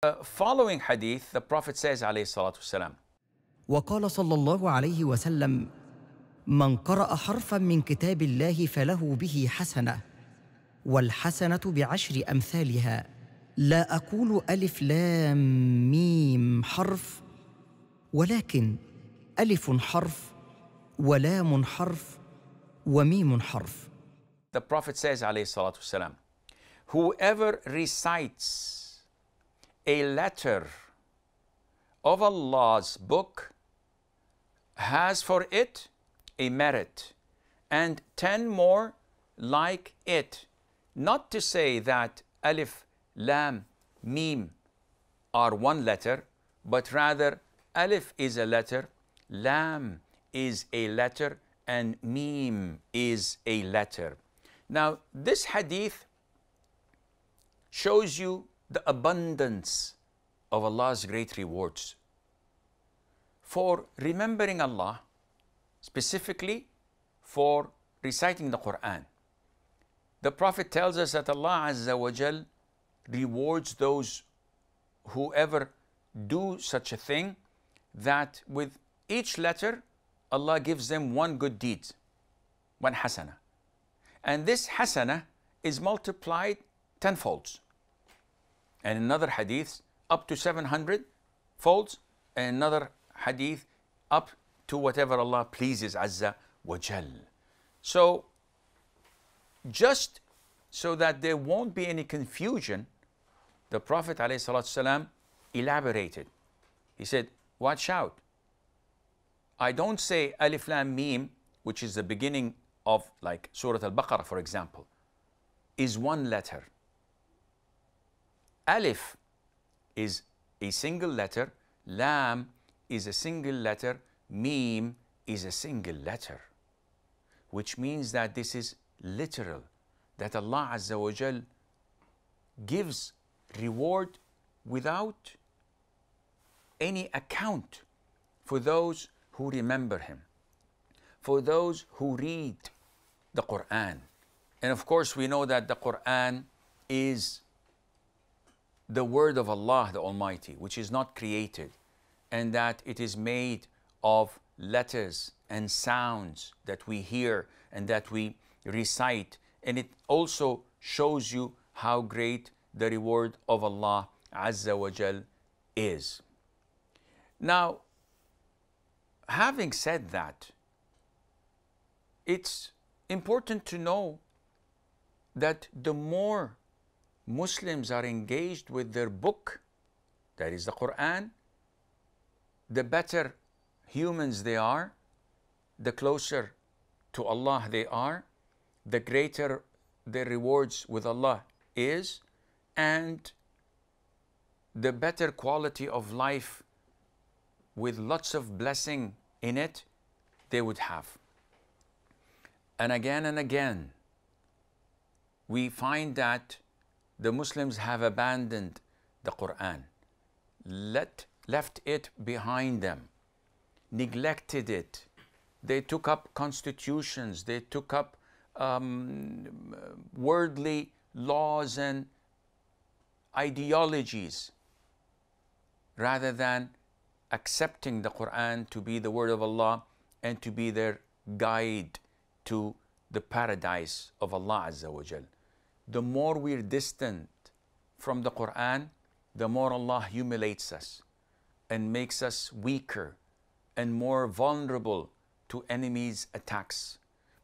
Following hadith, the Prophet says, alayhi salatu wasalam, وقال صلى الله عليه وسلم: من قرأ حرفا من كتاب الله فله به حسنة والحسنة بعشر أمثالها لا أقول ألف لام ميم حرف ولكن ألف حرف ولام حرف وميم حرف. The Prophet says, alayhi salatu wasalam, whoever recites a letter of Allah's book has for it a merit and 10 more like it. Not to say that alif, lam, mim are one letter, but rather alif is a letter, lam is a letter, and mim is a letter. Now, this hadith shows you the abundance of Allah's great rewards for remembering Allah, specifically for reciting the Quran. The Prophet tells us that Allah Azza wa Jal rewards those whoever do such a thing, that with each letter Allah gives them one good deed, one hasana. And this hasana is multiplied tenfolds. And another hadith up to 700 folds, and another hadith up to whatever Allah pleases Azza wa Jal. So, just so that there won't be any confusion, the Prophet ﷺ elaborated. He said, watch out. I don't say Alif Lam Mim, which is the beginning of like Surah Al-Baqarah, for example, is one letter. Alif is a single letter, Lam is a single letter, Mim is a single letter, which means that this is literal, that Allah Azza wa Jal gives reward without any account for those who remember Him, for those who read the Quran. And of course, we know that the Quran is the word of Allah the Almighty, which is not created, and that it is made of letters and sounds that we hear and that we recite. And it also shows you how great the reward of Allah Azza wa Jal is. Now, having said that, it's important to know that the more Muslims are engaged with their book, that is the Quran, the better humans they are, the closer to Allah they are, the greater their rewards with Allah is, and the better quality of life with lots of blessing in it they would have. And again, we find that the Muslims have abandoned the Quran, left it behind them, neglected it. They took up constitutions, they took up worldly laws and ideologies, rather than accepting the Quran to be the word of Allah and to be their guide to the paradise of Allah Azza wa Jal. The more we're distant from the Quran, the more Allah humiliates us and makes us weaker and more vulnerable to enemies' attacks.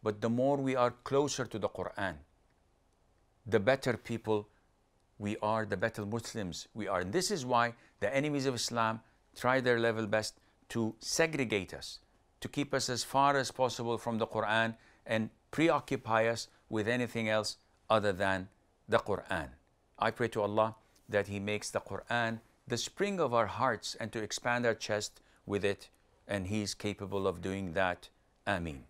But the more we are closer to the Quran, the better people we are, the better Muslims we are. And this is why the enemies of Islam try their level best to segregate us, to keep us as far as possible from the Quran and preoccupy us with anything else other than the Quran. I pray to Allah that He makes the Quran the spring of our hearts and to expand our chest with it, and He is capable of doing that. Ameen.